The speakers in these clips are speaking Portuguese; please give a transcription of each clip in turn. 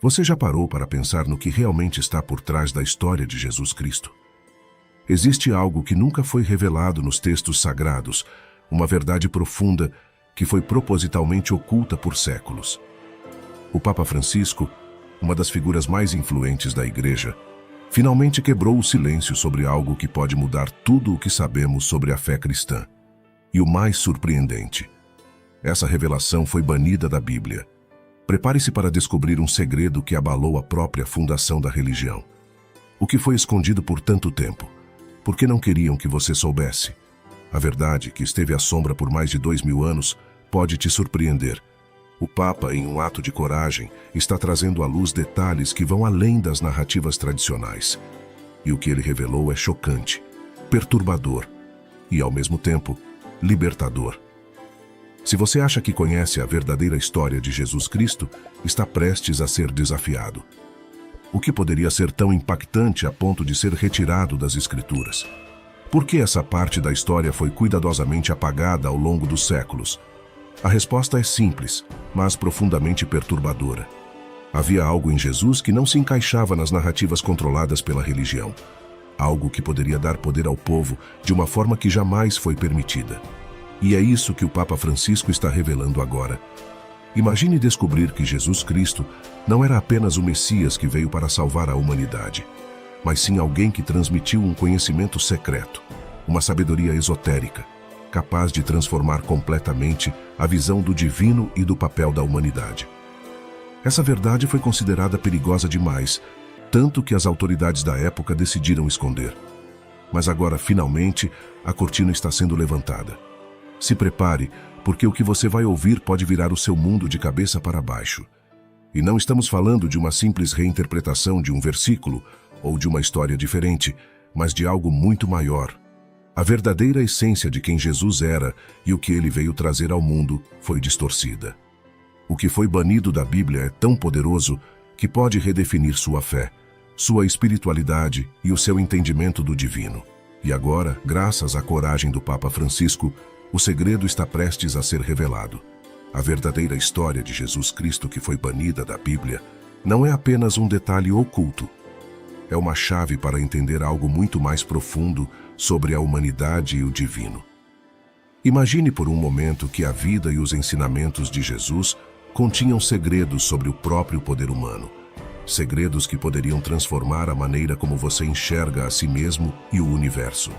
Você já parou para pensar no que realmente está por trás da história de Jesus Cristo? Existe algo que nunca foi revelado nos textos sagrados, uma verdade profunda que foi propositalmente oculta por séculos. O Papa Francisco, uma das figuras mais influentes da Igreja, finalmente quebrou o silêncio sobre algo que pode mudar tudo o que sabemos sobre a fé cristã. E o mais surpreendente, essa revelação foi banida da Bíblia. Prepare-se para descobrir um segredo que abalou a própria fundação da religião. O que foi escondido por tanto tempo? Porque não queriam que você soubesse. A verdade, que esteve à sombra por mais de 2000 anos, pode te surpreender. O Papa, em um ato de coragem, está trazendo à luz detalhes que vão além das narrativas tradicionais. E o que ele revelou é chocante, perturbador e, ao mesmo tempo, libertador. Se você acha que conhece a verdadeira história de Jesus Cristo, está prestes a ser desafiado. O que poderia ser tão impactante a ponto de ser retirado das Escrituras? Por que essa parte da história foi cuidadosamente apagada ao longo dos séculos? A resposta é simples, mas profundamente perturbadora. Havia algo em Jesus que não se encaixava nas narrativas controladas pela religião. Algo que poderia dar poder ao povo de uma forma que jamais foi permitida. E é isso que o Papa Francisco está revelando agora. Imagine descobrir que Jesus Cristo não era apenas o Messias que veio para salvar a humanidade, mas sim alguém que transmitiu um conhecimento secreto, uma sabedoria esotérica, capaz de transformar completamente a visão do divino e do papel da humanidade. Essa verdade foi considerada perigosa demais, tanto que as autoridades da época decidiram esconder. Mas agora, finalmente, a cortina está sendo levantada. Se prepare, porque o que você vai ouvir pode virar o seu mundo de cabeça para baixo. E não estamos falando de uma simples reinterpretação de um versículo ou de uma história diferente, mas de algo muito maior. A verdadeira essência de quem Jesus era e o que ele veio trazer ao mundo foi distorcida. O que foi banido da Bíblia é tão poderoso que pode redefinir sua fé, sua espiritualidade e o seu entendimento do divino. E agora, graças à coragem do Papa Francisco, o segredo está prestes a ser revelado. A verdadeira história de Jesus Cristo que foi banida da Bíblia não é apenas um detalhe oculto. É uma chave para entender algo muito mais profundo sobre a humanidade e o divino. Imagine por um momento que a vida e os ensinamentos de Jesus continham segredos sobre o próprio poder humano. Segredos que poderiam transformar a maneira como você enxerga a si mesmo e o universo.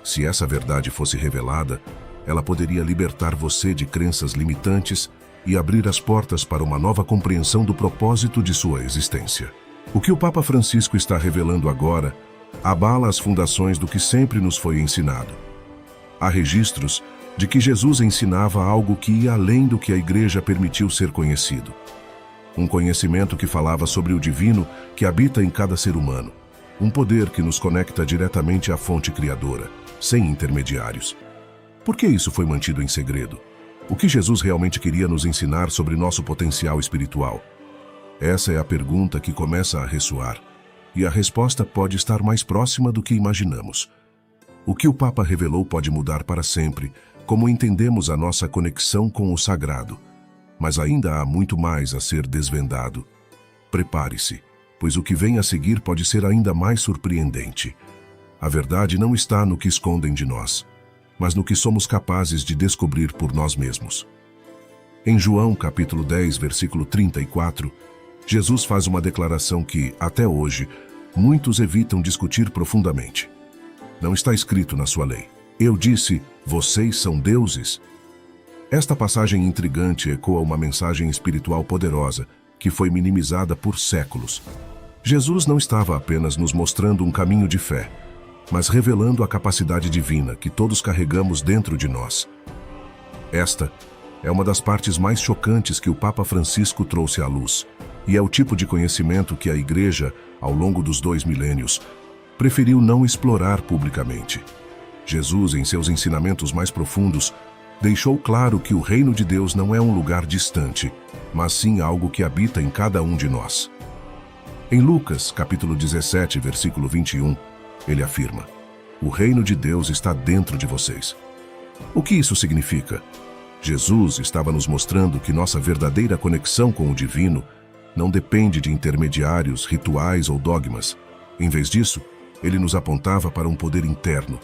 Se essa verdade fosse revelada, ela poderia libertar você de crenças limitantes e abrir as portas para uma nova compreensão do propósito de sua existência. O que o Papa Francisco está revelando agora abala as fundações do que sempre nos foi ensinado. Há registros de que Jesus ensinava algo que ia além do que a Igreja permitiu ser conhecido. Um conhecimento que falava sobre o divino que habita em cada ser humano. Um poder que nos conecta diretamente à fonte criadora, sem intermediários. Por que isso foi mantido em segredo? O que Jesus realmente queria nos ensinar sobre nosso potencial espiritual? Essa é a pergunta que começa a ressoar, e a resposta pode estar mais próxima do que imaginamos. O que o Papa revelou pode mudar para sempre, como entendemos a nossa conexão com o sagrado. Mas ainda há muito mais a ser desvendado. Prepare-se, pois o que vem a seguir pode ser ainda mais surpreendente. A verdade não está no que escondem de nós, mas no que somos capazes de descobrir por nós mesmos. Em João, capítulo 10, versículo 34, Jesus faz uma declaração que, até hoje, muitos evitam discutir profundamente. Não está escrito na sua lei: eu disse, vocês são deuses. Esta passagem intrigante ecoa uma mensagem espiritual poderosa que foi minimizada por séculos. Jesus não estava apenas nos mostrando um caminho de fé, mas revelando a capacidade divina que todos carregamos dentro de nós. Esta é uma das partes mais chocantes que o Papa Francisco trouxe à luz, e é o tipo de conhecimento que a Igreja, ao longo dos 2 milênios, preferiu não explorar publicamente. Jesus, em seus ensinamentos mais profundos, deixou claro que o reino de Deus não é um lugar distante, mas sim algo que habita em cada um de nós. Em Lucas, capítulo 17, versículo 21, ele afirma: o reino de Deus está dentro de vocês. O que isso significa? Jesus estava nos mostrando que nossa verdadeira conexão com o divino não depende de intermediários, rituais ou dogmas. Em vez disso, ele nos apontava para um poder interno,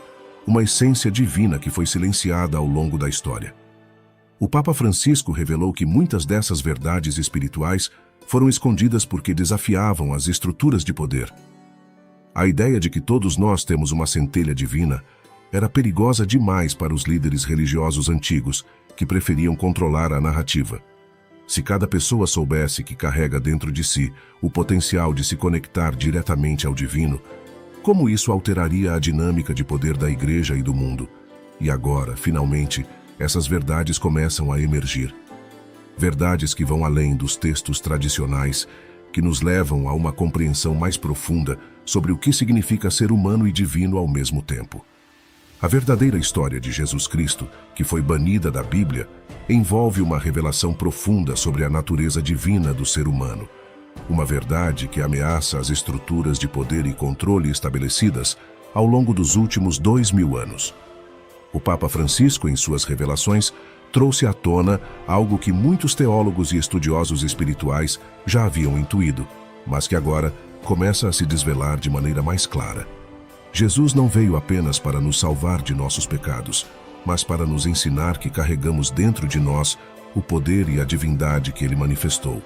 uma essência divina que foi silenciada ao longo da história. O Papa Francisco revelou que muitas dessas verdades espirituais foram escondidas porque desafiavam as estruturas de poder. A ideia de que todos nós temos uma centelha divina era perigosa demais para os líderes religiosos antigos, que preferiam controlar a narrativa. Se cada pessoa soubesse que carrega dentro de si o potencial de se conectar diretamente ao divino, como isso alteraria a dinâmica de poder da Igreja e do mundo? E agora, finalmente, essas verdades começam a emergir. Verdades que vão além dos textos tradicionais, que nos levam a uma compreensão mais profunda sobre o que significa ser humano e divino ao mesmo tempo. A verdadeira história de Jesus Cristo, que foi banida da Bíblia, envolve uma revelação profunda sobre a natureza divina do ser humano. Uma verdade que ameaça as estruturas de poder e controle estabelecidas ao longo dos últimos 2000 anos. O Papa Francisco, em suas revelações, trouxe à tona algo que muitos teólogos e estudiosos espirituais já haviam intuído, mas que agora começa a se desvelar de maneira mais clara. Jesus não veio apenas para nos salvar de nossos pecados, mas para nos ensinar que carregamos dentro de nós o poder e a divindade que ele manifestou.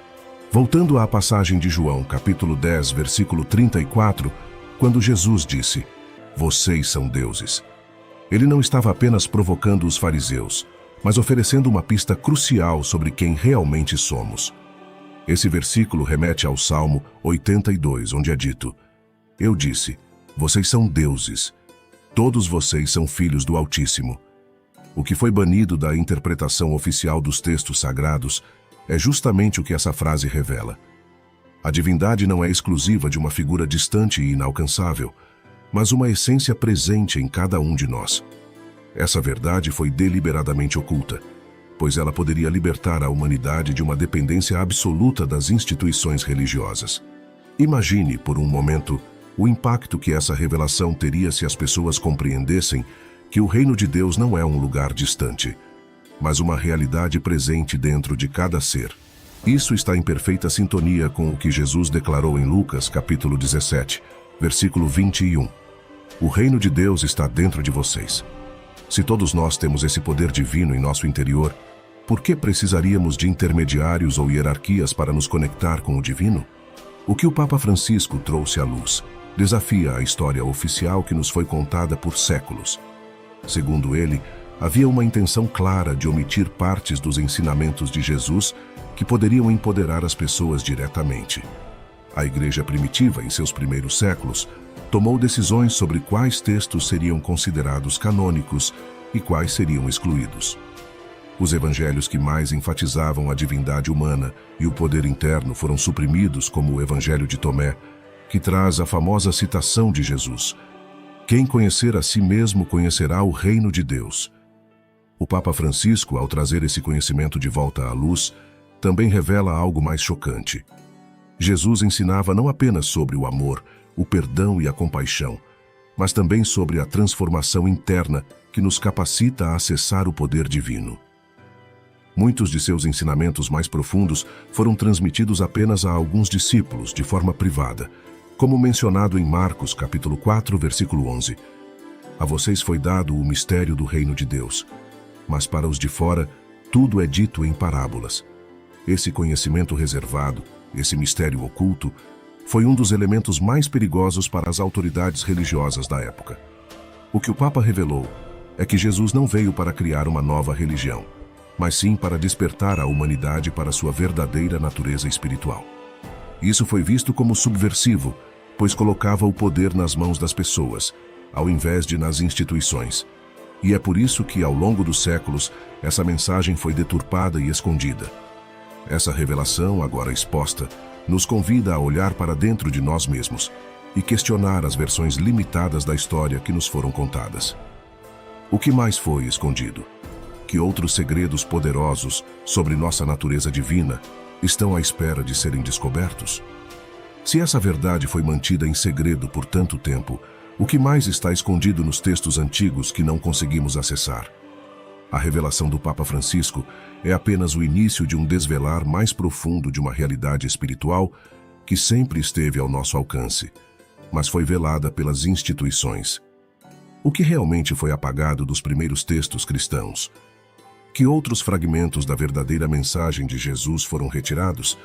Voltando à passagem de João, capítulo 10, versículo 34, quando Jesus disse: "Vocês são deuses." Ele não estava apenas provocando os fariseus, mas oferecendo uma pista crucial sobre quem realmente somos. Esse versículo remete ao Salmo 82, onde é dito: "Eu disse, vocês são deuses, todos vocês são filhos do Altíssimo." O que foi banido da interpretação oficial dos textos sagrados é justamente o que essa frase revela. A divindade não é exclusiva de uma figura distante e inalcançável, mas uma essência presente em cada um de nós. Essa verdade foi deliberadamente oculta, pois ela poderia libertar a humanidade de uma dependência absoluta das instituições religiosas. Imagine, por um momento, o impacto que essa revelação teria se as pessoas compreendessem que o reino de Deus não é um lugar distante, mas uma realidade presente dentro de cada ser. Isso está em perfeita sintonia com o que Jesus declarou em Lucas, capítulo 17, versículo 21. O reino de Deus está dentro de vocês. Se todos nós temos esse poder divino em nosso interior, por que precisaríamos de intermediários ou hierarquias para nos conectar com o divino? O que o Papa Francisco trouxe à luz desafia a história oficial que nos foi contada por séculos. Segundo ele, havia uma intenção clara de omitir partes dos ensinamentos de Jesus que poderiam empoderar as pessoas diretamente. A Igreja primitiva, em seus primeiros séculos, tomou decisões sobre quais textos seriam considerados canônicos e quais seriam excluídos. Os evangelhos que mais enfatizavam a divindade humana e o poder interno foram suprimidos, como o Evangelho de Tomé, que traz a famosa citação de Jesus: "Quem conhecer a si mesmo conhecerá o reino de Deus." O Papa Francisco, ao trazer esse conhecimento de volta à luz, também revela algo mais chocante. Jesus ensinava não apenas sobre o amor, o perdão e a compaixão, mas também sobre a transformação interna que nos capacita a acessar o poder divino. Muitos de seus ensinamentos mais profundos foram transmitidos apenas a alguns discípulos, de forma privada, como mencionado em Marcos, capítulo 4, versículo 11. "A vocês foi dado o mistério do reino de Deus, mas para os de fora tudo é dito em parábolas." Esse conhecimento reservado, esse mistério oculto, foi um dos elementos mais perigosos para as autoridades religiosas da época. O que o Papa revelou é que Jesus não veio para criar uma nova religião, mas sim para despertar a humanidade para sua verdadeira natureza espiritual. Isso foi visto como subversivo, pois colocava o poder nas mãos das pessoas, ao invés de nas instituições. E é por isso que, ao longo dos séculos, essa mensagem foi deturpada e escondida. Essa revelação, agora exposta, nos convida a olhar para dentro de nós mesmos e questionar as versões limitadas da história que nos foram contadas. O que mais foi escondido? Que outros segredos poderosos sobre nossa natureza divina estão à espera de serem descobertos? Se essa verdade foi mantida em segredo por tanto tempo, o que mais está escondido nos textos antigos que não conseguimos acessar? A revelação do Papa Francisco é apenas o início de um desvelar mais profundo de uma realidade espiritual que sempre esteve ao nosso alcance, mas foi velada pelas instituições. O que realmente foi apagado dos primeiros textos cristãos? Que outros fragmentos da verdadeira mensagem de Jesus foram retirados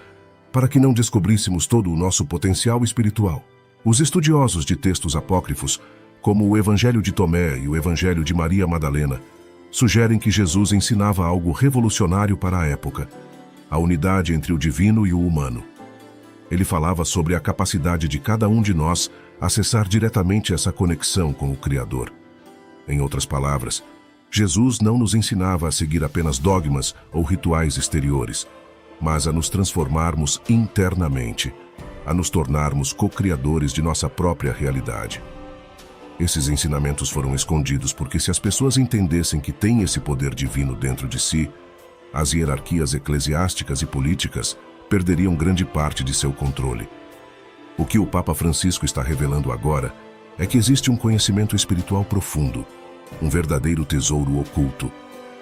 para que não descobríssemos todo o nosso potencial espiritual? Os estudiosos de textos apócrifos, como o Evangelho de Tomé e o Evangelho de Maria Madalena, sugerem que Jesus ensinava algo revolucionário para a época: a unidade entre o divino e o humano. Ele falava sobre a capacidade de cada um de nós acessar diretamente essa conexão com o Criador. Em outras palavras, Jesus não nos ensinava a seguir apenas dogmas ou rituais exteriores, mas a nos transformarmos internamente, a nos tornarmos co-criadores de nossa própria realidade. Esses ensinamentos foram escondidos porque, se as pessoas entendessem que têm esse poder divino dentro de si, as hierarquias eclesiásticas e políticas perderiam grande parte de seu controle. O que o Papa Francisco está revelando agora é que existe um conhecimento espiritual profundo, um verdadeiro tesouro oculto,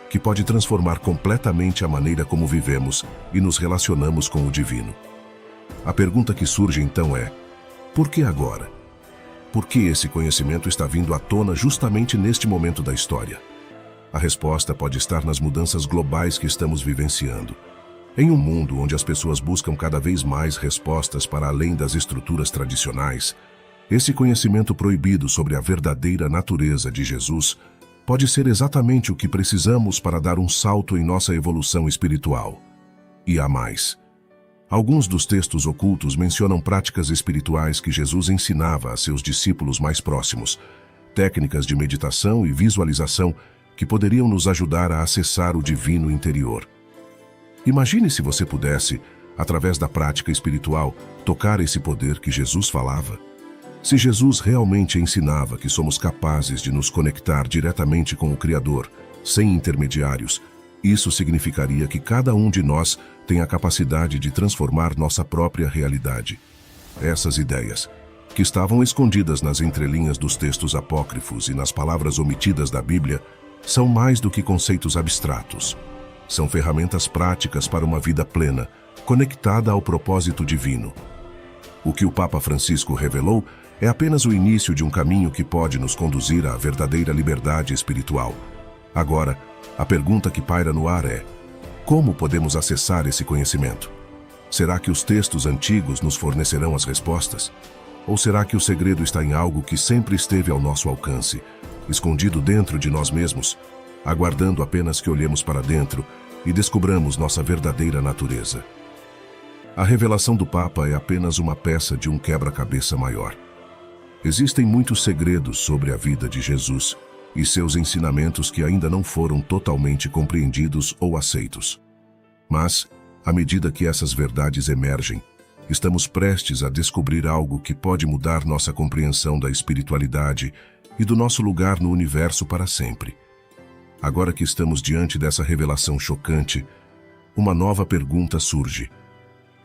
que pode transformar completamente a maneira como vivemos e nos relacionamos com o divino. A pergunta que surge então é: por que agora? Por que esse conhecimento está vindo à tona justamente neste momento da história? A resposta pode estar nas mudanças globais que estamos vivenciando. Em um mundo onde as pessoas buscam cada vez mais respostas para além das estruturas tradicionais, esse conhecimento proibido sobre a verdadeira natureza de Jesus pode ser exatamente o que precisamos para dar um salto em nossa evolução espiritual. E há mais. Alguns dos textos ocultos mencionam práticas espirituais que Jesus ensinava a seus discípulos mais próximos, técnicas de meditação e visualização que poderiam nos ajudar a acessar o divino interior. Imagine se você pudesse, através da prática espiritual, tocar esse poder que Jesus falava. Se Jesus realmente ensinava que somos capazes de nos conectar diretamente com o Criador, sem intermediários, isso significaria que cada um de nós tem a capacidade de transformar nossa própria realidade. Essas ideias, que estavam escondidas nas entrelinhas dos textos apócrifos e nas palavras omitidas da Bíblia, são mais do que conceitos abstratos. São ferramentas práticas para uma vida plena, conectada ao propósito divino. O que o Papa Francisco revelou é apenas o início de um caminho que pode nos conduzir à verdadeira liberdade espiritual. Agora, a pergunta que paira no ar é: como podemos acessar esse conhecimento? Será que os textos antigos nos fornecerão as respostas? Ou será que o segredo está em algo que sempre esteve ao nosso alcance, escondido dentro de nós mesmos, aguardando apenas que olhemos para dentro e descobramos nossa verdadeira natureza? A revelação do Papa é apenas uma peça de um quebra-cabeça maior. Existem muitos segredos sobre a vida de Jesus e seus ensinamentos que ainda não foram totalmente compreendidos ou aceitos. Mas, à medida que essas verdades emergem, estamos prestes a descobrir algo que pode mudar nossa compreensão da espiritualidade e do nosso lugar no universo para sempre. Agora que estamos diante dessa revelação chocante, uma nova pergunta surge.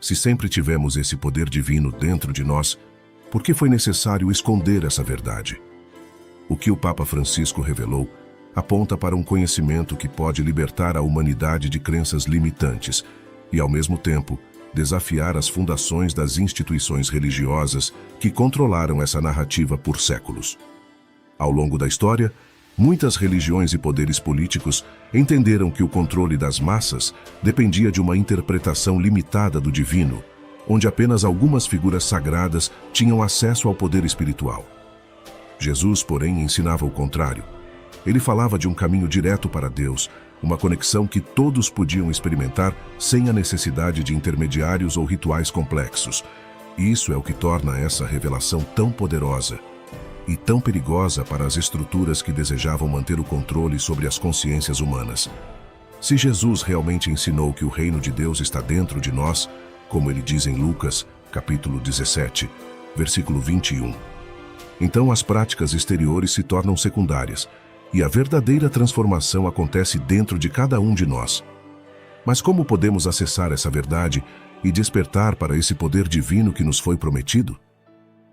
Se sempre tivemos esse poder divino dentro de nós, por que foi necessário esconder essa verdade? O que o Papa Francisco revelou aponta para um conhecimento que pode libertar a humanidade de crenças limitantes e, ao mesmo tempo, desafiar as fundações das instituições religiosas que controlaram essa narrativa por séculos. Ao longo da história, muitas religiões e poderes políticos entenderam que o controle das massas dependia de uma interpretação limitada do divino, onde apenas algumas figuras sagradas tinham acesso ao poder espiritual. Jesus, porém, ensinava o contrário. Ele falava de um caminho direto para Deus, uma conexão que todos podiam experimentar sem a necessidade de intermediários ou rituais complexos. E isso é o que torna essa revelação tão poderosa e tão perigosa para as estruturas que desejavam manter o controle sobre as consciências humanas. Se Jesus realmente ensinou que o reino de Deus está dentro de nós, como ele diz em Lucas, capítulo 17, versículo 21, então as práticas exteriores se tornam secundárias e a verdadeira transformação acontece dentro de cada um de nós. Mas como podemos acessar essa verdade e despertar para esse poder divino que nos foi prometido?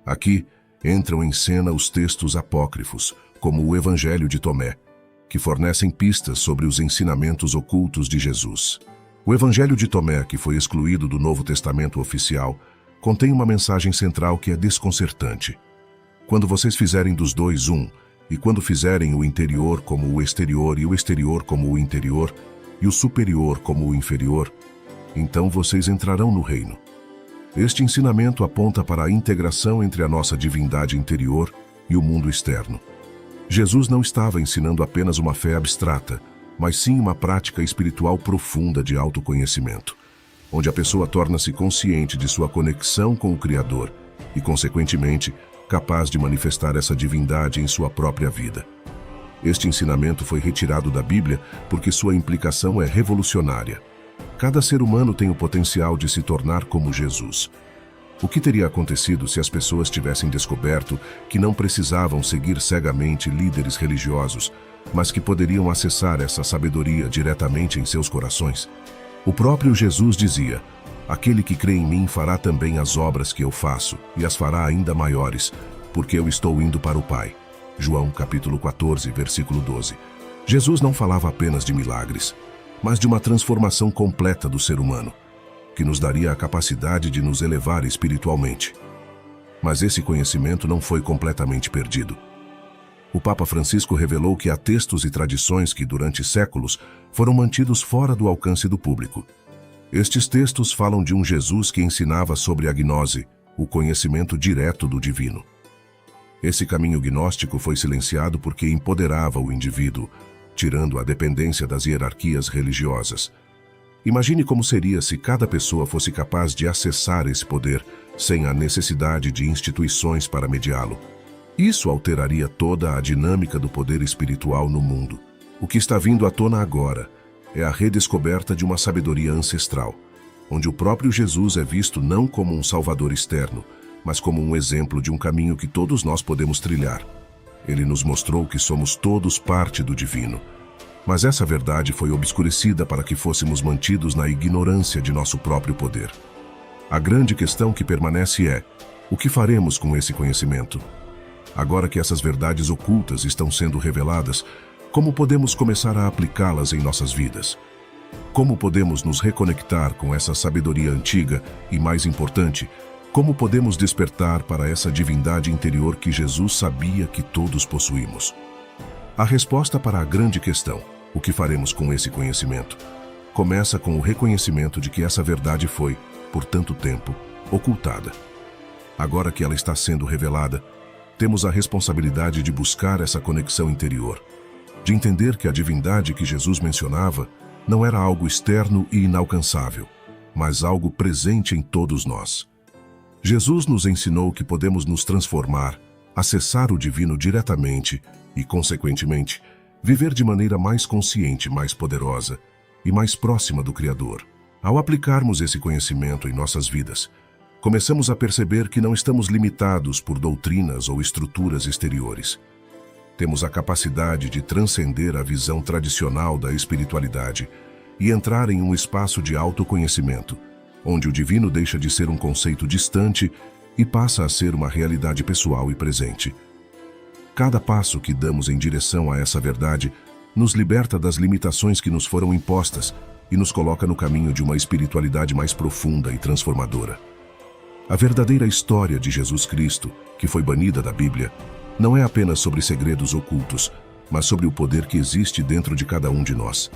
Aqui entram em cena os textos apócrifos, como o Evangelho de Tomé, que fornecem pistas sobre os ensinamentos ocultos de Jesus. O Evangelho de Tomé, que foi excluído do Novo Testamento oficial, contém uma mensagem central que é desconcertante. Quando vocês fizerem dos dois um, e quando fizerem o interior como o exterior e o exterior como o interior, e o superior como o inferior, então vocês entrarão no reino. Este ensinamento aponta para a integração entre a nossa divindade interior e o mundo externo. Jesus não estava ensinando apenas uma fé abstrata, mas sim uma prática espiritual profunda de autoconhecimento, onde a pessoa torna-se consciente de sua conexão com o Criador e, consequentemente, capaz de manifestar essa divindade em sua própria vida. Este ensinamento foi retirado da Bíblia porque sua implicação é revolucionária. Cada ser humano tem o potencial de se tornar como Jesus. O que teria acontecido se as pessoas tivessem descoberto que não precisavam seguir cegamente líderes religiosos, mas que poderiam acessar essa sabedoria diretamente em seus corações? O próprio Jesus dizia: "Aquele que crê em mim fará também as obras que eu faço, e as fará ainda maiores, porque eu estou indo para o Pai." João capítulo 14, versículo 12. Jesus não falava apenas de milagres, mas de uma transformação completa do ser humano, que nos daria a capacidade de nos elevar espiritualmente. Mas esse conhecimento não foi completamente perdido. O Papa Francisco revelou que há textos e tradições que, durante séculos, foram mantidos fora do alcance do público. Estes textos falam de um Jesus que ensinava sobre a gnose, o conhecimento direto do divino. Esse caminho gnóstico foi silenciado porque empoderava o indivíduo, tirando a dependência das hierarquias religiosas. Imagine como seria se cada pessoa fosse capaz de acessar esse poder sem a necessidade de instituições para mediá-lo. Isso alteraria toda a dinâmica do poder espiritual no mundo. O que está vindo à tona agora é a redescoberta de uma sabedoria ancestral, onde o próprio Jesus é visto não como um salvador externo, mas como um exemplo de um caminho que todos nós podemos trilhar. Ele nos mostrou que somos todos parte do divino, mas essa verdade foi obscurecida para que fôssemos mantidos na ignorância de nosso próprio poder. A grande questão que permanece é: o que faremos com esse conhecimento? Agora que essas verdades ocultas estão sendo reveladas, como podemos começar a aplicá-las em nossas vidas? Como podemos nos reconectar com essa sabedoria antiga e, mais importante, como podemos despertar para essa divindade interior que Jesus sabia que todos possuímos? A resposta para a grande questão, o que faremos com esse conhecimento, começa com o reconhecimento de que essa verdade foi, por tanto tempo, ocultada. Agora que ela está sendo revelada, temos a responsabilidade de buscar essa conexão interior, de entender que a divindade que Jesus mencionava não era algo externo e inalcançável, mas algo presente em todos nós. Jesus nos ensinou que podemos nos transformar, acessar o divino diretamente e, consequentemente, viver de maneira mais consciente, mais poderosa e mais próxima do Criador. Ao aplicarmos esse conhecimento em nossas vidas, começamos a perceber que não estamos limitados por doutrinas ou estruturas exteriores. Temos a capacidade de transcender a visão tradicional da espiritualidade e entrar em um espaço de autoconhecimento, onde o divino deixa de ser um conceito distante e passa a ser uma realidade pessoal e presente. Cada passo que damos em direção a essa verdade nos liberta das limitações que nos foram impostas e nos coloca no caminho de uma espiritualidade mais profunda e transformadora. A verdadeira história de Jesus Cristo, que foi banida da Bíblia, não é apenas sobre segredos ocultos, mas sobre o poder que existe dentro de cada um de nós.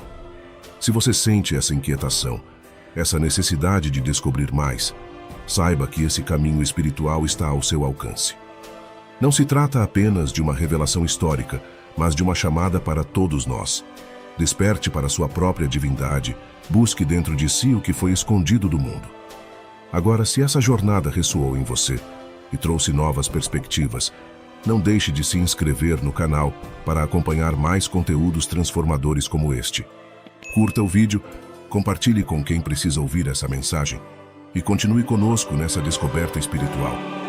Se você sente essa inquietação, essa necessidade de descobrir mais, saiba que esse caminho espiritual está ao seu alcance. Não se trata apenas de uma revelação histórica, mas de uma chamada para todos nós. Desperte para sua própria divindade, busque dentro de si o que foi escondido do mundo. Agora, se essa jornada ressoou em você e trouxe novas perspectivas, não deixe de se inscrever no canal para acompanhar mais conteúdos transformadores como este. Curta o vídeo, compartilhe com quem precisa ouvir essa mensagem e continue conosco nessa descoberta espiritual.